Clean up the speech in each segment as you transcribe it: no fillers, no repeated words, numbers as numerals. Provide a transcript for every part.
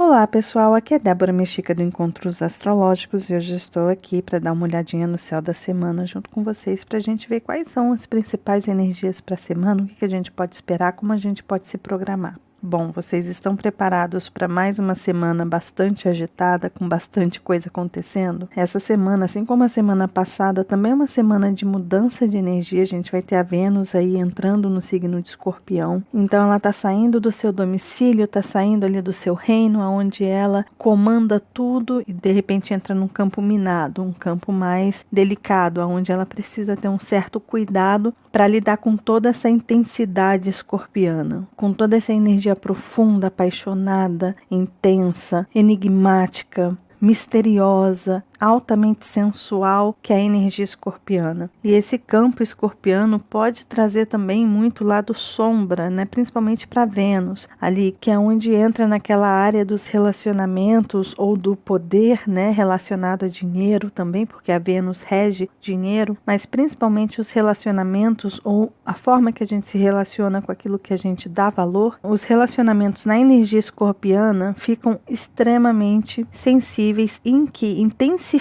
Olá pessoal, aqui é Débora Mexica do Encontros Astrológicos e hoje estou aqui para dar uma olhadinha no céu da semana junto com vocês para a gente ver quais são as principais energias para a semana, o que a gente pode esperar, como a gente pode se programar. Bom, vocês estão preparados para mais uma semana bastante agitada, com bastante coisa acontecendo? Essa semana, assim como a semana passada, também é uma semana de mudança de energia. A gente vai ter a Vênus aí entrando no signo de Escorpião. Então ela está saindo do seu domicílio, está saindo ali do seu reino, onde ela comanda tudo e de repente entra num campo minado, um campo mais delicado, onde ela precisa ter um certo cuidado para lidar com toda essa intensidade escorpiana, com toda essa energia profunda, apaixonada, intensa, enigmática, misteriosa, altamente sensual, que é a energia escorpiana. E esse campo escorpiano pode trazer também muito lado sombra, né? Principalmente para Vênus, ali que é onde entra naquela área dos relacionamentos ou do poder, né? Relacionado a dinheiro também, porque a Vênus rege dinheiro, mas principalmente os relacionamentos ou a forma que a gente se relaciona com aquilo que a gente dá valor. Os relacionamentos na energia escorpiana ficam extremamente sensíveis, em que intensificam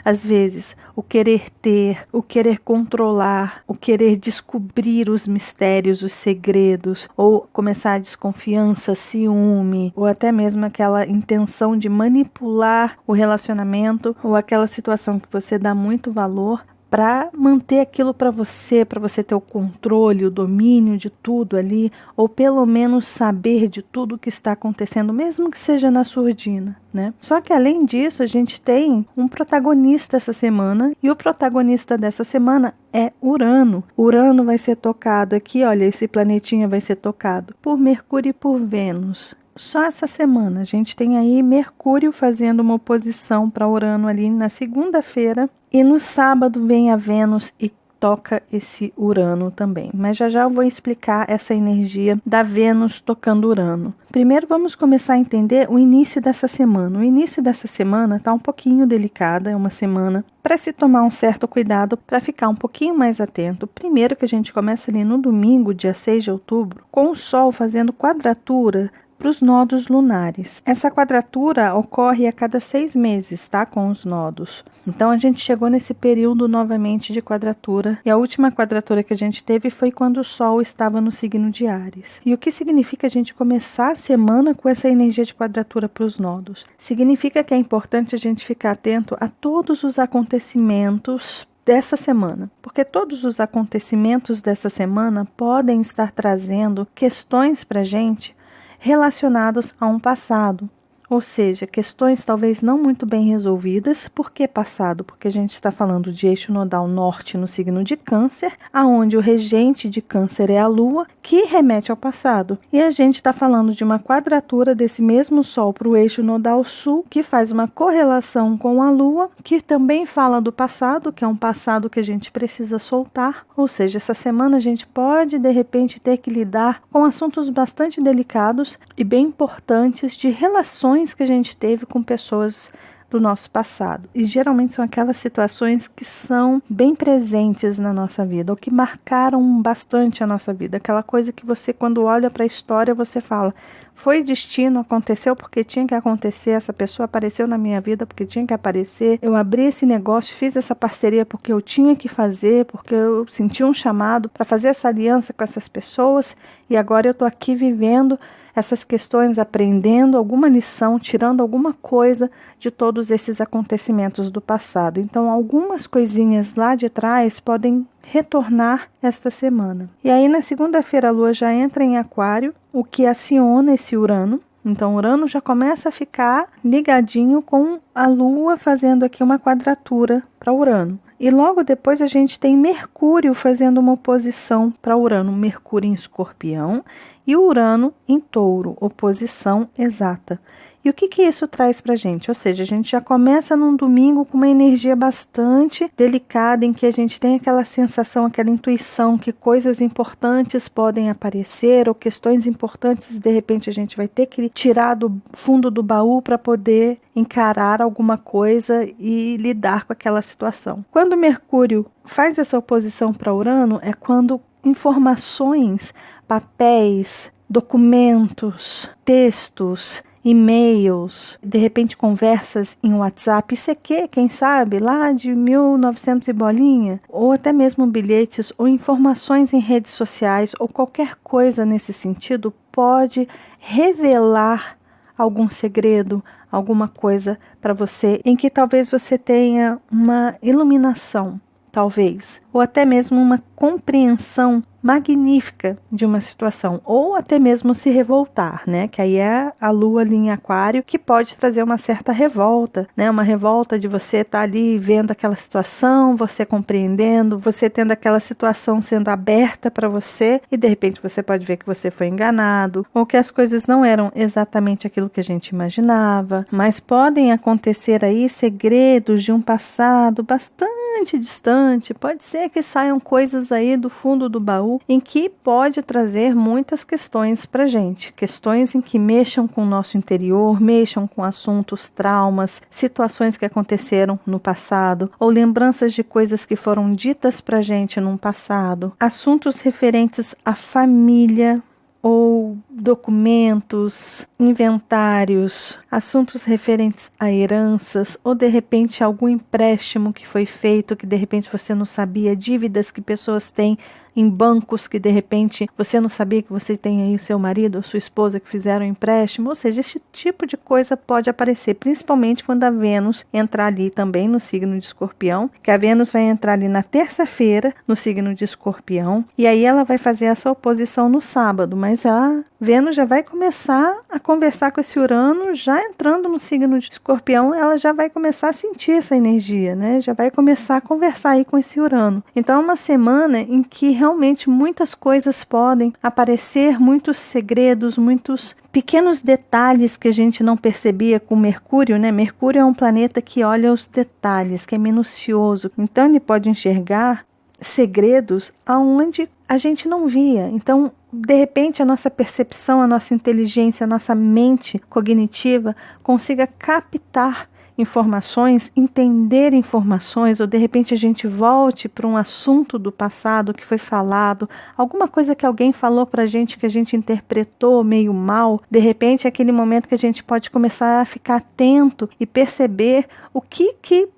às vezes o querer ter, o querer controlar, o querer descobrir os mistérios, os segredos, ou começar a desconfiança, ciúme, ou até mesmo aquela intenção de manipular o relacionamento, ou aquela situação que você dá muito valor para manter aquilo para você ter o controle, o domínio de tudo ali, ou pelo menos saber de tudo que está acontecendo, mesmo que seja na surdina, né? Só que além disso, a gente tem um protagonista essa semana, e o protagonista dessa semana é Urano. Urano vai ser tocado aqui, olha, esse planetinha vai ser tocado por Mercúrio e por Vênus. Só essa semana a gente tem aí Mercúrio fazendo uma oposição para Urano ali na segunda-feira, e no sábado vem a Vênus e toca esse Urano também. Mas já eu vou explicar essa energia da Vênus tocando Urano. Primeiro vamos começar a entender o início dessa semana. O início dessa semana está um pouquinho delicada, é uma semana para se tomar um certo cuidado, para ficar um pouquinho mais atento. Primeiro que a gente começa ali no domingo, dia 6 de outubro, com o Sol fazendo quadratura para os nodos lunares. Essa quadratura ocorre a cada 6 meses, tá? Com os nodos. Então a gente chegou nesse período novamente de quadratura, e a última quadratura que a gente teve foi quando o Sol estava no signo de Áries. E o que significa a gente começar a semana com essa energia de quadratura para os nodos? Significa que é importante a gente ficar atento a todos os acontecimentos dessa semana, porque todos os acontecimentos dessa semana podem estar trazendo questões para a gente relacionados a um passado, ou seja, questões talvez não muito bem resolvidas. Por que passado? Porque a gente está falando de eixo nodal norte no signo de Câncer, aonde o regente de Câncer é a Lua, que remete ao passado. E a gente está falando de uma quadratura desse mesmo Sol para o eixo nodal sul, que faz uma correlação com a Lua, que também fala do passado, que é um passado que a gente precisa soltar. Ou seja, essa semana a gente pode, de repente, ter que lidar com assuntos bastante delicados e bem importantes de relações que a gente teve com pessoas do nosso passado. E geralmente são aquelas situações que são bem presentes na nossa vida, ou que marcaram bastante a nossa vida. Aquela coisa que você, quando olha para a história, você fala, foi destino, aconteceu porque tinha que acontecer, essa pessoa apareceu na minha vida porque tinha que aparecer, eu abri esse negócio, fiz essa parceria porque eu tinha que fazer, porque eu senti um chamado para fazer essa aliança com essas pessoas, e agora eu estou aqui vivendo essas questões, aprendendo alguma lição, tirando alguma coisa de todos esses acontecimentos do passado. Então, algumas coisinhas lá de trás podem retornar esta semana. E aí, na segunda-feira, a Lua já entra em Aquário, o que aciona esse Urano. Então, Urano já começa a ficar ligadinho com a Lua fazendo aqui uma quadratura para Urano. E logo depois a gente tem Mercúrio fazendo uma oposição para Urano, Mercúrio em Escorpião e Urano em Touro, oposição exata. E o que isso traz para a gente? Ou seja, a gente já começa num domingo com uma energia bastante delicada, em que a gente tem aquela sensação, aquela intuição que coisas importantes podem aparecer, ou questões importantes, de repente a gente vai ter que tirar do fundo do baú para poder encarar alguma coisa e lidar com aquela situação. Quando Mercúrio faz essa oposição para Urano, é quando informações, papéis, documentos, textos, e-mails, de repente conversas em WhatsApp, isso aqui, quem sabe, lá de 1900 e bolinha, ou até mesmo bilhetes ou informações em redes sociais ou qualquer coisa nesse sentido pode revelar algum segredo, alguma coisa para você em que talvez você tenha uma iluminação, talvez, ou até mesmo uma compreensão magnífica de uma situação, ou até mesmo se revoltar, né? Que aí é a lua ali em aquário, que pode trazer uma certa revolta, né? Uma revolta de você estar ali vendo aquela situação, você compreendendo, você tendo aquela situação sendo aberta para você e de repente você pode ver que você foi enganado, ou que as coisas não eram exatamente aquilo que a gente imaginava, mas podem acontecer aí segredos de um passado bastante distante, pode ser que saiam coisas aí do fundo do baú em que pode trazer muitas questões para gente, questões em que mexam com o nosso interior, mexam com assuntos, traumas, situações que aconteceram no passado, ou lembranças de coisas que foram ditas para gente no passado, assuntos referentes à família, ou documentos, inventários, assuntos referentes a heranças, ou de repente algum empréstimo que foi feito que de repente você não sabia, dívidas que pessoas têm em bancos que de repente você não sabia que você tem aí o seu marido ou sua esposa que fizeram empréstimo, ou seja, esse tipo de coisa pode aparecer, principalmente quando a Vênus entrar ali também no signo de Escorpião, que a Vênus vai entrar ali na terça-feira no signo de Escorpião, e aí ela vai fazer essa oposição no sábado, mas a Vênus já vai começar a conversar com esse Urano, já entrando no signo de Escorpião, ela já vai começar a sentir essa energia, né? Já vai começar a conversar aí com esse Urano. Então é uma semana em que realmente muitas coisas podem aparecer, muitos segredos, muitos pequenos detalhes que a gente não percebia com Mercúrio, né? Mercúrio é um planeta que olha os detalhes, que é minucioso. Então ele pode enxergar segredos aonde a gente não via. Então, de repente, a nossa percepção, a nossa inteligência, a nossa mente cognitiva consiga captar informações, entender informações, ou de repente a gente volte para um assunto do passado que foi falado, alguma coisa que alguém falou para a gente que a gente interpretou meio mal, de repente é aquele momento que a gente pode começar a ficar atento e perceber o que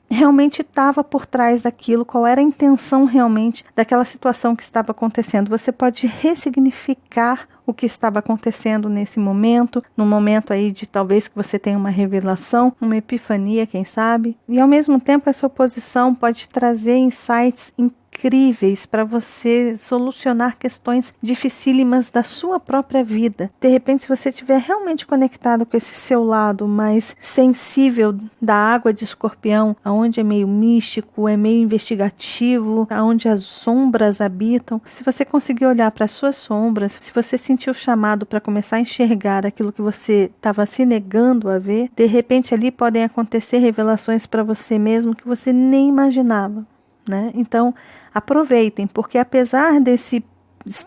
realmente estava por trás daquilo, qual era a intenção realmente daquela situação que estava acontecendo. Você pode ressignificar o que estava acontecendo nesse momento, no momento aí de talvez que você tenha uma revelação, uma epifania, quem sabe. E ao mesmo tempo essa oposição pode trazer insights incríveis para você solucionar questões dificílimas da sua própria vida. De repente, se você estiver realmente conectado com esse seu lado mais sensível da água de Escorpião, aonde é meio místico, é meio investigativo, aonde as sombras habitam, se você conseguir olhar para as suas sombras, se você sentir o chamado para começar a enxergar aquilo que você estava se negando a ver, de repente ali podem acontecer revelações para você mesmo que você nem imaginava, né? Então, aproveitem, porque apesar desses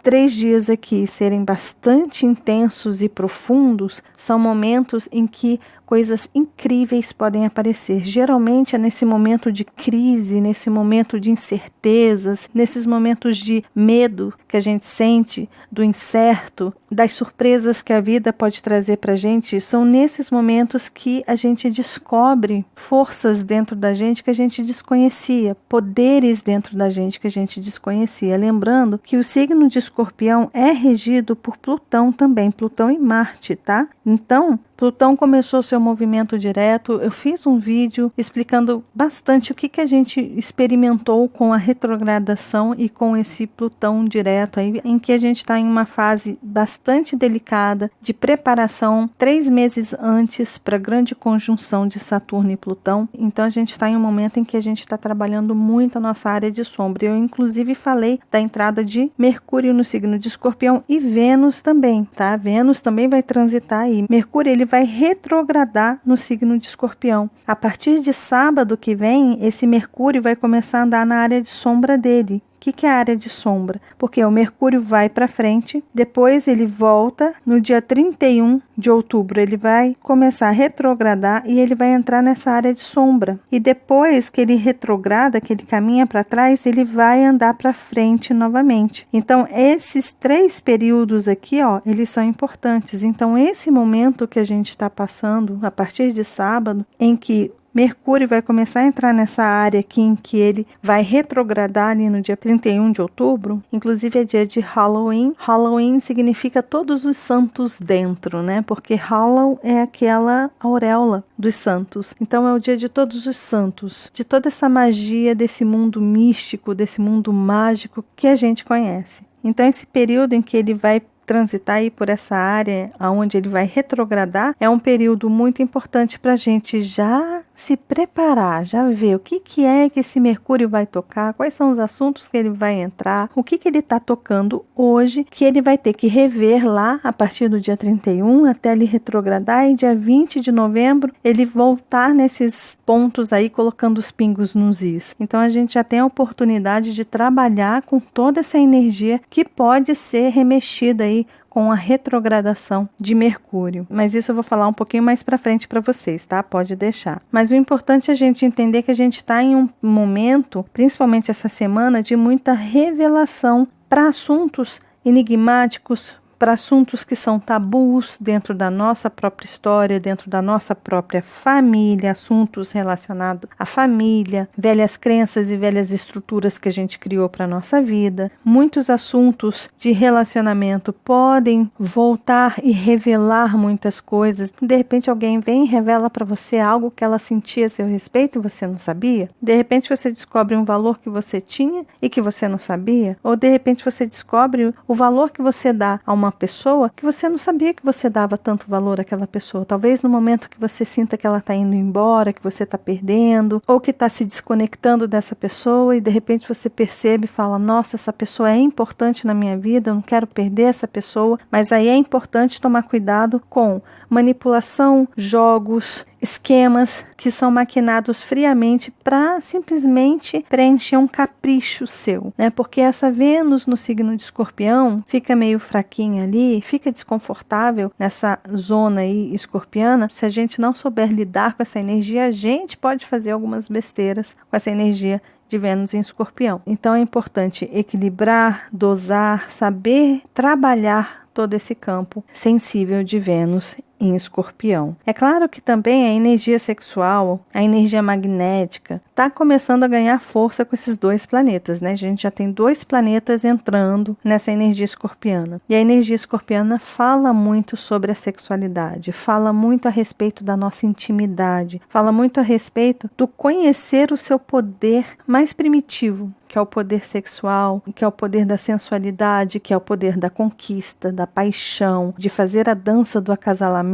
3 dias aqui serem bastante intensos e profundos, são momentos em que coisas incríveis podem aparecer. Geralmente é nesse momento de crise, nesse momento de incertezas, nesses momentos de medo que a gente sente, do incerto, das surpresas que a vida pode trazer para a gente. São nesses momentos que a gente descobre forças dentro da gente que a gente desconhecia, poderes dentro da gente que a gente desconhecia. Lembrando que o signo de Escorpião é regido por Plutão também, Plutão e Marte, tá? Então, Plutão começou seu movimento direto. Eu fiz um vídeo explicando bastante o que a gente experimentou com a retrogradação e com esse Plutão direto aí, em que a gente está em uma fase bastante delicada de preparação 3 meses antes para a grande conjunção de Saturno e Plutão. Então a gente está em um momento em que a gente está trabalhando muito a nossa área de sombra. Eu inclusive falei da entrada de Mercúrio no signo de Escorpião e Vênus também, tá? Vênus também vai transitar aí. Mercúrio ele vai retrogradar no signo de Escorpião. A partir de sábado que vem, esse Mercúrio vai começar a andar na área de sombra dele, O que é a área de sombra? Porque o Mercúrio vai para frente, depois ele volta, no dia 31 de outubro ele vai começar a retrogradar e ele vai entrar nessa área de sombra. E depois que ele retrograda, que ele caminha para trás, ele vai andar para frente novamente. Então, esses 3 períodos aqui, ó, eles são importantes. Então, esse momento que a gente está passando, a partir de sábado, em que Mercúrio vai começar a entrar nessa área aqui em que ele vai retrogradar ali no dia 31 de outubro. Inclusive é dia de Halloween. Halloween significa todos os santos dentro, né? Porque Hallow é aquela auréola dos santos. Então é o dia de todos os santos, de toda essa magia desse mundo místico, desse mundo mágico que a gente conhece. Então esse período em que ele vai transitar aí por essa área onde ele vai retrogradar, é um período muito importante para a gente já se preparar, já ver o que é que esse Mercúrio vai tocar, quais são os assuntos que ele vai entrar, o que ele está tocando hoje, que ele vai ter que rever lá a partir do dia 31 até ele retrogradar e dia 20 de novembro ele voltar nesses pontos aí colocando os pingos nos is. Então a gente já tem a oportunidade de trabalhar com toda essa energia que pode ser remexida aí com a retrogradação de Mercúrio. Mas isso eu vou falar um pouquinho mais para frente para vocês, tá? Pode deixar. Mas o importante é a gente entender que a gente está em um momento, principalmente essa semana, de muita revelação para assuntos enigmáticos, para assuntos que são tabus dentro da nossa própria história, dentro da nossa própria família, assuntos relacionados à família, velhas crenças e velhas estruturas que a gente criou para a nossa vida. Muitos assuntos de relacionamento podem voltar e revelar muitas coisas. De repente alguém vem e revela para você algo que ela sentia a seu respeito e você não sabia. De repente você descobre um valor que você tinha e que você não sabia. Ou de repente você descobre o valor que você dá a uma pessoa que você não sabia que você dava tanto valor àquela pessoa. Talvez no momento que você sinta que ela está indo embora, que você está perdendo, ou que está se desconectando dessa pessoa e de repente você percebe e fala, nossa, essa pessoa é importante na minha vida, eu não quero perder essa pessoa, mas aí é importante tomar cuidado com manipulação, jogos, esquemas que são maquinados friamente para simplesmente preencher um capricho seu, né? Porque essa Vênus no signo de Escorpião fica meio fraquinha ali, fica desconfortável nessa zona aí escorpiana. Se a gente não souber lidar com essa energia, a gente pode fazer algumas besteiras com essa energia de Vênus em Escorpião. Então é importante equilibrar, dosar, saber trabalhar todo esse campo sensível de Vênus em Escorpião. É claro que também a energia sexual, a energia magnética, está começando a ganhar força com esses 2 planetas, né? A gente já tem 2 planetas entrando nessa energia escorpiana. E a energia escorpiana fala muito sobre a sexualidade, fala muito a respeito da nossa intimidade, fala muito a respeito do conhecer o seu poder mais primitivo, que é o poder sexual, que é o poder da sensualidade, que é o poder da conquista, da paixão, de fazer a dança do acasalamento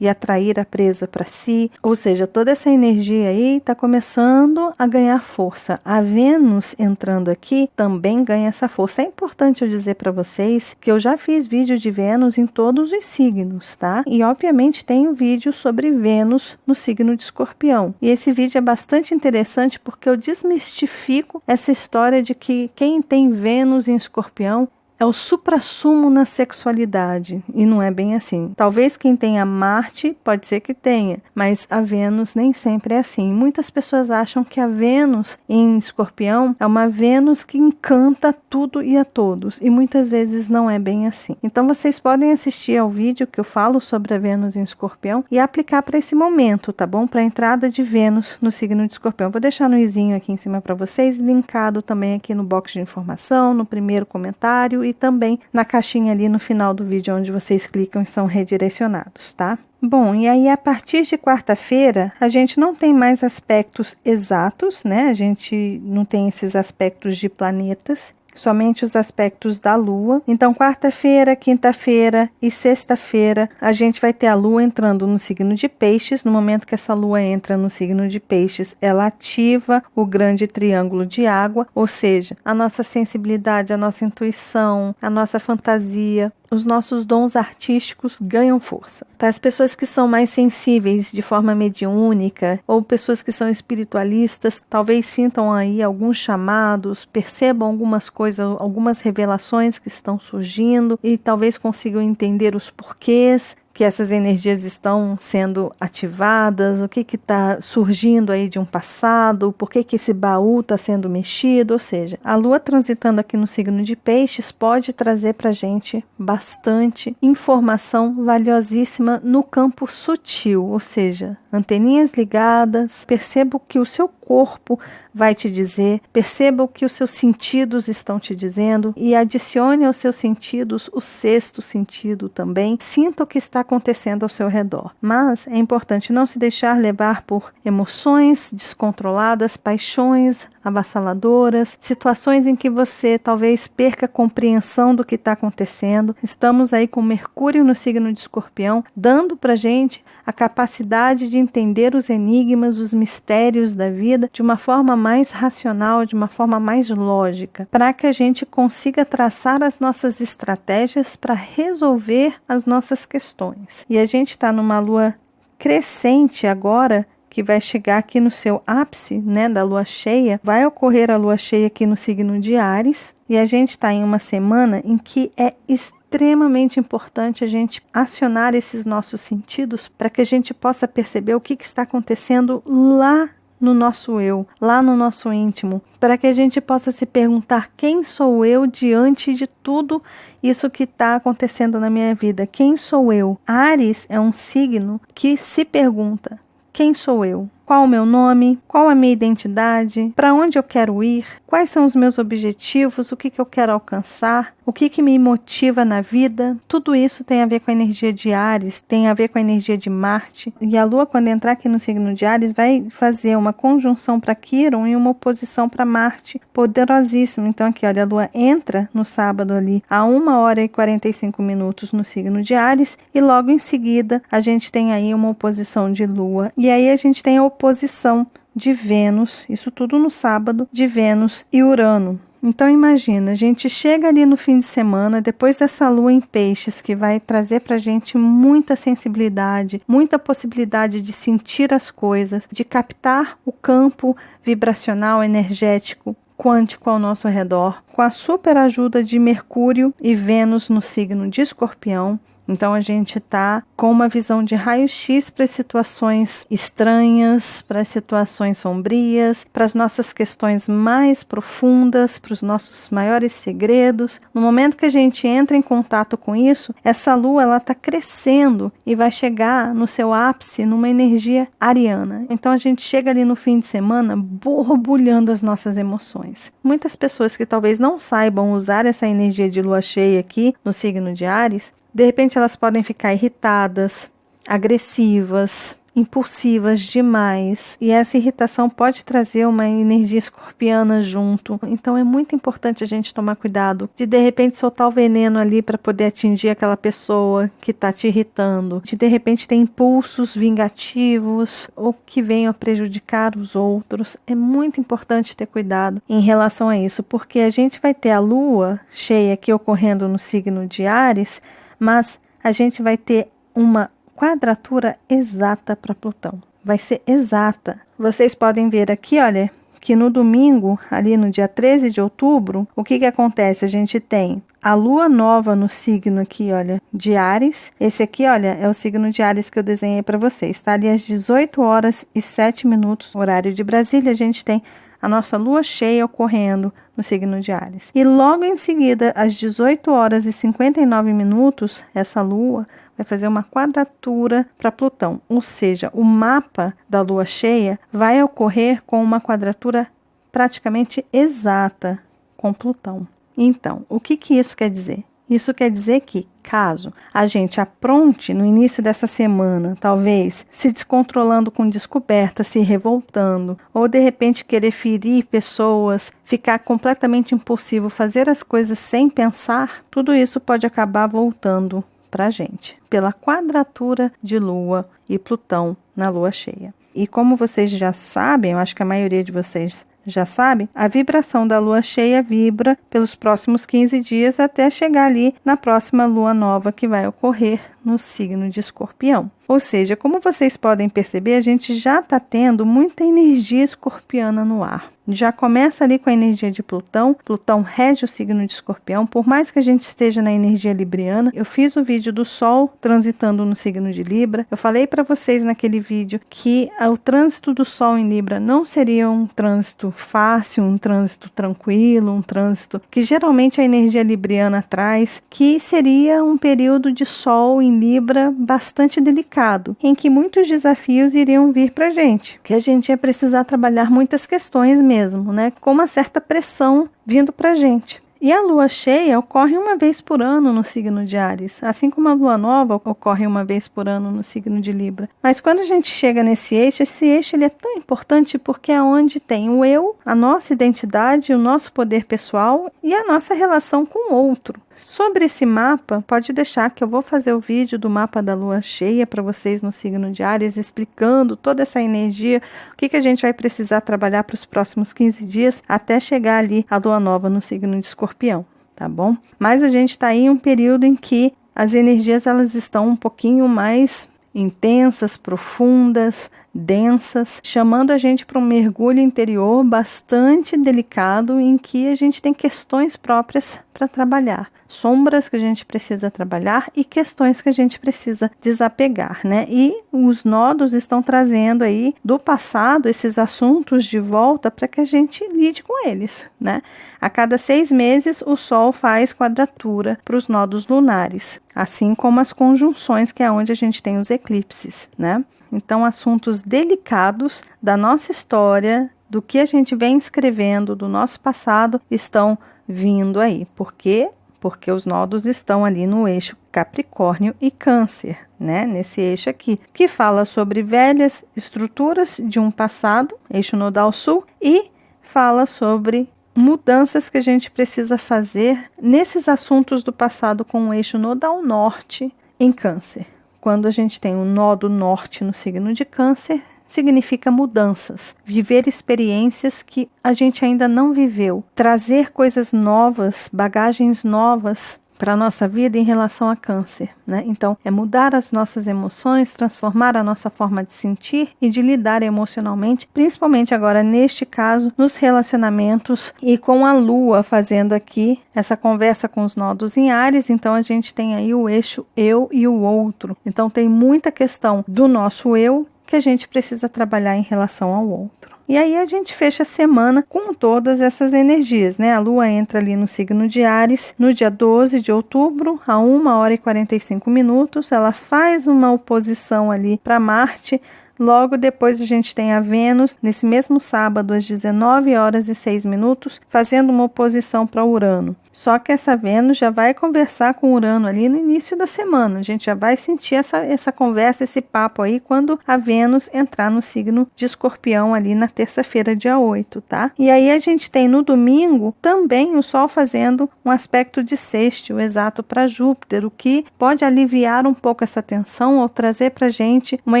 e atrair a presa para si. Ou seja, toda essa energia aí está começando a ganhar força. A Vênus entrando aqui também ganha essa força. É importante eu dizer para vocês que eu já fiz vídeo de Vênus em todos os signos, tá? E obviamente tem um vídeo sobre Vênus no signo de Escorpião. E esse vídeo é bastante interessante porque eu desmistifico essa história de que quem tem Vênus em Escorpião é o suprassumo na sexualidade, e não é bem assim. Talvez quem tenha Marte, pode ser que tenha, mas a Vênus nem sempre é assim. Muitas pessoas acham que a Vênus em Escorpião é uma Vênus que encanta tudo e a todos, e muitas vezes não é bem assim. Então vocês podem assistir ao vídeo que eu falo sobre a Vênus em Escorpião e aplicar para esse momento, tá bom? Para a entrada de Vênus no signo de Escorpião. Vou deixar no izinho aqui em cima para vocês, linkado também aqui no box de informação, no primeiro comentário e também na caixinha ali no final do vídeo onde vocês clicam e são redirecionados, tá? Bom, e aí a partir de quarta-feira a gente não tem mais aspectos exatos, né? A gente não tem esses aspectos de planetas, somente os aspectos da Lua. Então, quarta-feira, quinta-feira e sexta-feira, a gente vai ter a Lua entrando no signo de Peixes. No momento que essa Lua entra no signo de Peixes, ela ativa o grande triângulo de água, ou seja, a nossa sensibilidade, a nossa intuição, a nossa fantasia, os nossos dons artísticos ganham força. Para as pessoas que são mais sensíveis de forma mediúnica, ou pessoas que são espiritualistas, talvez sintam aí alguns chamados, percebam algumas coisas, algumas revelações que estão surgindo e talvez consigam entender os porquês que essas energias estão sendo ativadas, o que está surgindo aí de um passado, por que esse baú está sendo mexido, ou seja, a Lua transitando aqui no signo de Peixes pode trazer para a gente bastante informação valiosíssima no campo sutil, ou seja, anteninhas ligadas, perceba o que o seu corpo vai te dizer, perceba o que os seus sentidos estão te dizendo e adicione aos seus sentidos o sexto sentido também. Sinta o que está acontecendo ao seu redor. Mas é importante não se deixar levar por emoções descontroladas, paixões avassaladoras, situações em que você talvez perca a compreensão do que está acontecendo. Estamos aí com Mercúrio no signo de Escorpião, dando para a gente a capacidade de entender os enigmas, os mistérios da vida de uma forma mais racional, de uma forma mais lógica, para que a gente consiga traçar as nossas estratégias para resolver as nossas questões. E a gente está numa lua crescente agora, que vai chegar aqui no seu ápice, né, da lua cheia. Vai ocorrer a lua cheia aqui no signo de Áries, e a gente está em uma semana em que é extremamente importante a gente acionar esses nossos sentidos para que a gente possa perceber o que está acontecendo lá no nosso eu, lá no nosso íntimo, para que a gente possa se perguntar: quem sou eu diante de tudo isso que está acontecendo na minha vida? Quem sou eu? Áries é um signo que se pergunta: quem sou eu? Qual o meu nome? Qual a minha identidade? Para onde eu quero ir? Quais são os meus objetivos? O que eu quero alcançar? O que me motiva na vida? Tudo isso tem a ver com a energia de Áries, tem a ver com a energia de Marte. E a Lua, quando entrar aqui no signo de Áries, vai fazer uma conjunção para Quirón e uma oposição para Marte, poderosíssimo. Então aqui, olha, a Lua entra no sábado ali a 1h45 no signo de Áries, e logo em seguida a gente tem aí uma oposição de Lua. E aí a gente tem a oposição de Vênus, isso tudo no sábado, de Vênus e Urano. Então imagina, a gente chega ali no fim de semana, depois dessa lua em Peixes, que vai trazer pra gente muita sensibilidade, muita possibilidade de sentir as coisas, de captar o campo vibracional, energético, quântico ao nosso redor, com a super ajuda de Mercúrio e Vênus no signo de Escorpião. Então a gente está com uma visão de raio-x para as situações estranhas, para as situações sombrias, para as nossas questões mais profundas, para os nossos maiores segredos. No momento que a gente entra em contato com isso, essa lua ela está crescendo e vai chegar no seu ápice numa energia ariana. Então a gente chega ali no fim de semana borbulhando as nossas emoções. Muitas pessoas que talvez não saibam usar essa energia de lua cheia aqui no signo de Áries, de repente elas podem ficar irritadas, agressivas, impulsivas demais. E essa irritação pode trazer uma energia escorpiana junto. Então é muito importante a gente tomar cuidado de repente soltar o veneno ali para poder atingir aquela pessoa que está te irritando. De repente ter impulsos vingativos ou que venham a prejudicar os outros. É muito importante ter cuidado em relação a isso, porque a gente vai ter a lua cheia aqui ocorrendo no signo de Áries, mas a gente vai ter uma quadratura exata para Plutão. Vai ser exata. Vocês podem ver aqui, olha, que no domingo, ali no dia 13 de outubro, o que acontece? A gente tem a lua nova no signo aqui, olha, de Áries. Esse aqui, olha, é o signo de Áries que eu desenhei para vocês. Está ali às 18h07, horário de Brasília. A gente tem a nossa lua cheia ocorrendo no signo de Áries. E logo em seguida, às 18h59, essa lua vai fazer uma quadratura para Plutão. Ou seja, o mapa da lua cheia vai ocorrer com uma quadratura praticamente exata com Plutão. Então, o que isso quer dizer? Isso quer dizer que, caso a gente apronte no início dessa semana, talvez se descontrolando com descoberta, se revoltando, ou de repente querer ferir pessoas, ficar completamente impulsivo, fazer as coisas sem pensar, tudo isso pode acabar voltando para a gente, pela quadratura de Lua e Plutão na Lua cheia. E como vocês já sabem, eu acho que a maioria de vocês já sabe, a vibração da lua cheia vibra pelos próximos 15 dias até chegar ali na próxima lua nova que vai ocorrer no signo de Escorpião. Ou seja, como vocês podem perceber, a gente já está tendo muita energia escorpiana no ar. Já começa ali com a energia de Plutão. Plutão rege o signo de Escorpião. Por mais que a gente esteja na energia libriana, eu fiz o vídeo do Sol transitando no signo de Libra. Eu falei para vocês naquele vídeo que o trânsito do Sol em Libra não seria um trânsito fácil, um trânsito tranquilo, um trânsito que geralmente a energia libriana traz, que seria um período de Sol em Libra bastante delicado, em que muitos desafios iriam vir para a gente, que a gente ia precisar trabalhar muitas questões mesmo, né, com uma certa pressão vindo para a gente. E a lua cheia ocorre uma vez por ano no signo de Áries, assim como a lua nova ocorre uma vez por ano no signo de Libra. Mas quando a gente chega nesse eixo, esse eixo ele é tão importante porque é onde tem o eu, a nossa identidade, o nosso poder pessoal e a nossa relação com o outro. Sobre esse mapa, pode deixar que eu vou fazer o vídeo do mapa da lua cheia para vocês no signo de Áries, explicando toda essa energia, o que a gente vai precisar trabalhar para os próximos 15 dias, até chegar ali a lua nova no signo de Escorpião, tá bom? Mas a gente está aí em um período em que as energias elas estão um pouquinho mais intensas, profundas, densas, chamando a gente para um mergulho interior bastante delicado em que a gente tem questões próprias para trabalhar, sombras que a gente precisa trabalhar e questões que a gente precisa desapegar, né? E os nodos estão trazendo aí do passado esses assuntos de volta para que a gente lide com eles, né? A cada 6 meses o Sol faz quadratura para os nodos lunares, assim como as conjunções, que é onde a gente tem os eclipses, né? Então, assuntos delicados da nossa história, do que a gente vem escrevendo, do nosso passado, estão vindo aí. Por quê? Porque os nodos estão ali no eixo Capricórnio e Câncer, né? Nesse eixo aqui, que fala sobre velhas estruturas de um passado, eixo nodal sul, e fala sobre mudanças que a gente precisa fazer nesses assuntos do passado com o eixo nodal norte em Câncer. Quando a gente tem um nó do norte no signo de Câncer, significa mudanças, viver experiências que a gente ainda não viveu, trazer coisas novas, bagagens novas para a nossa vida em relação a Câncer, né? Então, é mudar as nossas emoções, transformar a nossa forma de sentir e de lidar emocionalmente, principalmente agora, neste caso, nos relacionamentos e com a Lua fazendo aqui essa conversa com os nodos em Áries. Então, a gente tem aí o eixo eu e o outro. Então, tem muita questão do nosso eu que a gente precisa trabalhar em relação ao outro. E aí a gente fecha a semana com todas essas energias, né? A Lua entra ali no signo de Áries no dia 12 de outubro, a 1h45. Ela faz uma oposição ali para Marte. Logo depois a gente tem a Vênus, nesse mesmo sábado, às 19h06, fazendo uma oposição para Urano. Só que essa Vênus já vai conversar com Urano ali no início da semana. A gente já vai sentir essa conversa, esse papo aí, quando a Vênus entrar no signo de Escorpião ali na terça-feira, dia 8, tá? E aí a gente tem no domingo também o Sol fazendo um aspecto de sextil exato para Júpiter, o que pode aliviar um pouco essa tensão ou trazer pra gente uma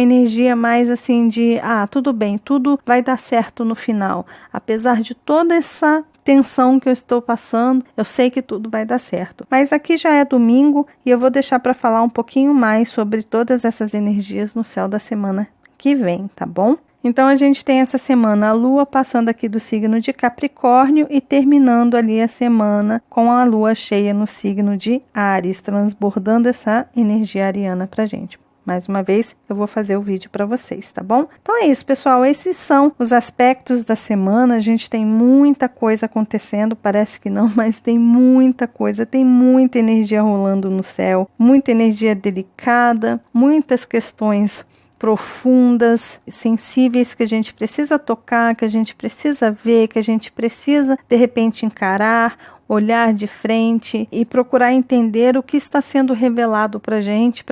energia mais assim de, tudo bem, tudo vai dar certo no final. Apesar de toda essa tensão que eu estou passando, eu sei que tudo vai dar certo. Mas aqui já é domingo e eu vou deixar para falar um pouquinho mais sobre todas essas energias no céu da semana que vem, tá bom? Então a gente tem essa semana a Lua passando aqui do signo de Capricórnio e terminando ali a semana com a Lua cheia no signo de Áries, transbordando essa energia ariana pra gente. Mais uma vez, eu vou fazer o vídeo para vocês, tá bom? Então é isso, pessoal. Esses são os aspectos da semana. A gente tem muita coisa acontecendo, parece que não, mas tem muita coisa. Tem muita energia rolando no céu, muita energia delicada, muitas questões profundas, sensíveis que a gente precisa tocar, que a gente precisa ver, que a gente precisa, de repente, encarar olhar de frente e procurar entender o que está sendo revelado para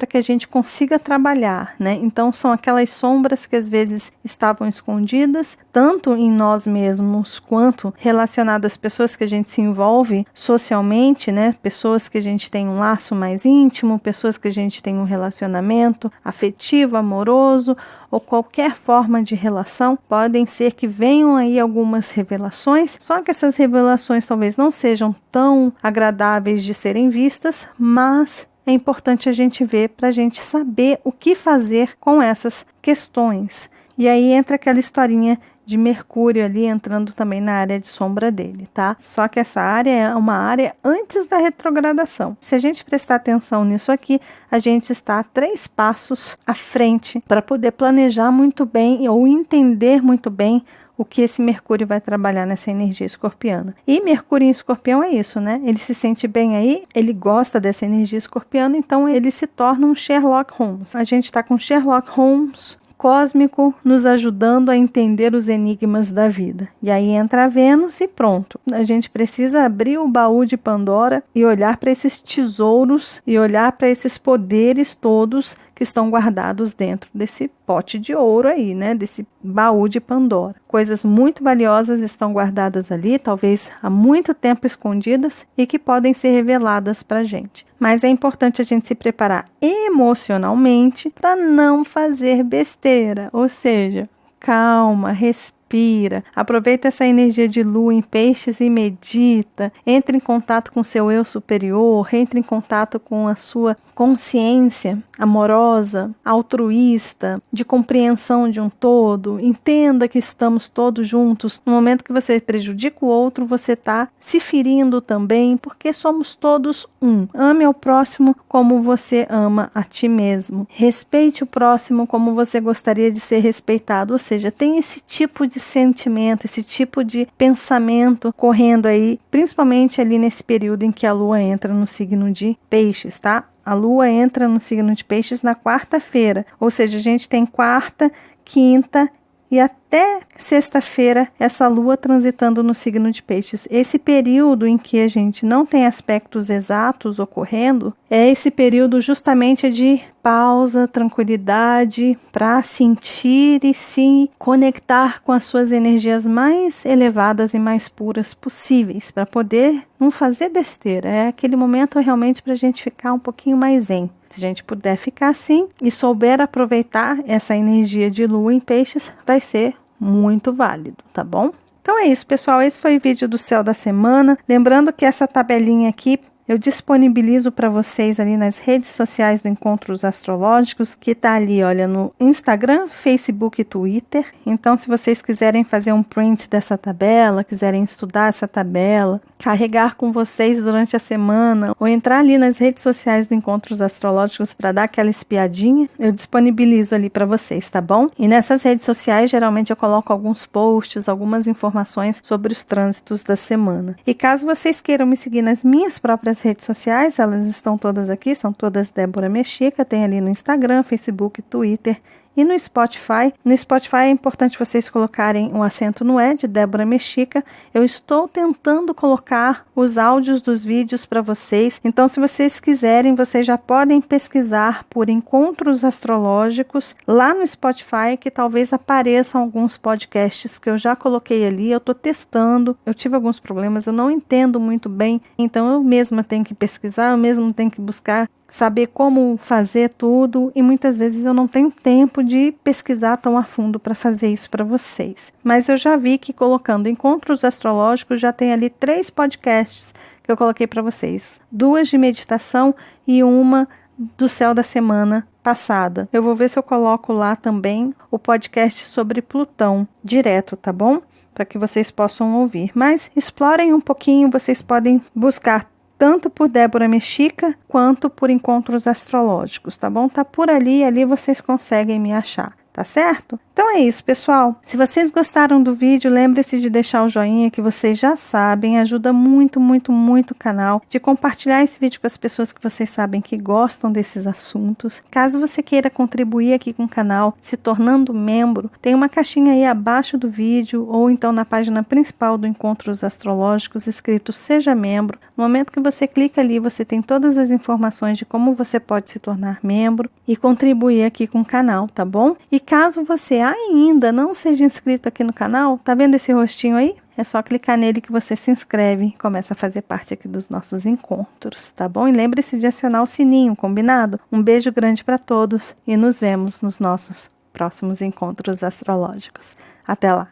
que a gente consiga trabalhar, né? Então são aquelas sombras que às vezes estavam escondidas, tanto em nós mesmos quanto relacionadas às pessoas que a gente se envolve socialmente, né? Pessoas que a gente tem um laço mais íntimo, pessoas que a gente tem um relacionamento afetivo, amoroso, ou qualquer forma de relação, podem ser que venham aí algumas revelações, só que essas revelações talvez não sejam tão agradáveis de serem vistas, mas é importante a gente ver para a gente saber o que fazer com essas questões. E aí entra aquela historinha de Mercúrio ali entrando também na área de sombra dele, tá? Só que essa área é uma área antes da retrogradação. Se a gente prestar atenção nisso aqui, a gente está 3 passos à frente para poder planejar muito bem ou entender muito bem o que esse Mercúrio vai trabalhar nessa energia escorpiana. E Mercúrio em Escorpião é isso, né? Ele se sente bem aí, ele gosta dessa energia escorpiana, então ele se torna um Sherlock Holmes. A gente está com Sherlock Holmes cósmico nos ajudando a entender os enigmas da vida. E aí entra a Vênus e pronto. A gente precisa abrir o baú de Pandora e olhar para esses tesouros e olhar para esses poderes todos que estão guardados dentro desse pote de ouro aí, né? Desse baú de Pandora. Coisas muito valiosas estão guardadas ali, talvez há muito tempo escondidas e que podem ser reveladas para a gente. Mas é importante a gente se preparar emocionalmente para não fazer besteira, ou seja, calma, respira, aproveita essa energia de lua em peixes e medita, entre em contato com o seu eu superior, entre em contato com a sua consciência amorosa, altruísta, de compreensão de um todo, entenda que estamos todos juntos. No momento que você prejudica o outro, você está se ferindo também, porque somos todos um. Ame ao próximo como você ama a ti mesmo. Respeite o próximo como você gostaria de ser respeitado, ou seja, tem esse tipo de sentimento, esse tipo de pensamento correndo aí, principalmente ali nesse período em que a lua entra no signo de Peixes, tá? A lua entra no signo de Peixes na quarta-feira, ou seja, a gente tem quarta, quinta e até sexta-feira essa lua transitando no signo de Peixes. Esse período em que a gente não tem aspectos exatos ocorrendo é esse período justamente de pausa, tranquilidade, para sentir e se conectar com as suas energias mais elevadas e mais puras possíveis, para poder não fazer besteira. É aquele momento realmente para a gente ficar um pouquinho mais zen. Se a gente puder ficar assim e souber aproveitar essa energia de lua em Peixes, vai ser muito válido, tá bom? Então é isso, pessoal. Esse foi o vídeo do céu da semana. Lembrando que essa tabelinha aqui eu disponibilizo para vocês ali nas redes sociais do Encontros Astrológicos, que está ali, olha, no Instagram, Facebook e Twitter. Então, se vocês quiserem fazer um print dessa tabela, quiserem estudar essa tabela, carregar com vocês durante a semana, ou entrar ali nas redes sociais do Encontros Astrológicos para dar aquela espiadinha, eu disponibilizo ali para vocês, tá bom? E nessas redes sociais, geralmente eu coloco alguns posts, algumas informações sobre os trânsitos da semana. E caso vocês queiram me seguir nas minhas próprias redes sociais, elas estão todas aqui, são todas Débora Mexica, tem ali no Instagram, Facebook, Twitter e no Spotify. No Spotify é importante vocês colocarem um acento no E de Débora Mexica. Eu estou tentando colocar os áudios dos vídeos para vocês. Então, se vocês quiserem, vocês já podem pesquisar por Encontros Astrológicos lá no Spotify, que talvez apareçam alguns podcasts que eu já coloquei ali. Eu estou testando, eu tive alguns problemas, eu não entendo muito bem, então eu mesma tenho que pesquisar, eu mesma tenho que buscar saber como fazer tudo, e muitas vezes eu não tenho tempo de pesquisar tão a fundo para fazer isso para vocês. Mas eu já vi que colocando Encontros Astrológicos já tem ali 3 podcasts que eu coloquei para vocês. 2 de meditação e uma do céu da semana passada. Eu vou ver se eu coloco lá também o podcast sobre Plutão direto, tá bom? Para que vocês possam ouvir. Mas explorem um pouquinho, vocês podem buscar tanto por Débora Mexica, quanto por Encontros Astrológicos, tá bom? Tá por ali vocês conseguem me achar, tá tá certo? Então é isso, pessoal. Se vocês gostaram do vídeo, lembre-se de deixar o joinha, que vocês já sabem, ajuda muito, muito, muito o canal, de compartilhar esse vídeo com as pessoas que vocês sabem que gostam desses assuntos. Caso você queira contribuir aqui com o canal, se tornando membro, tem uma caixinha aí abaixo do vídeo, ou então na página principal do Encontros Astrológicos, escrito Seja Membro. No momento que você clica ali, você tem todas as informações de como você pode se tornar membro e contribuir aqui com o canal, tá bom? E caso você ainda não seja inscrito aqui no canal, tá vendo esse rostinho aí? É só clicar nele que você se inscreve e começa a fazer parte aqui dos nossos encontros, tá bom? E lembre-se de acionar o sininho, combinado? Um beijo grande para todos e nos vemos nos nossos próximos encontros astrológicos. Até lá.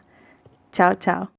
Tchau, tchau.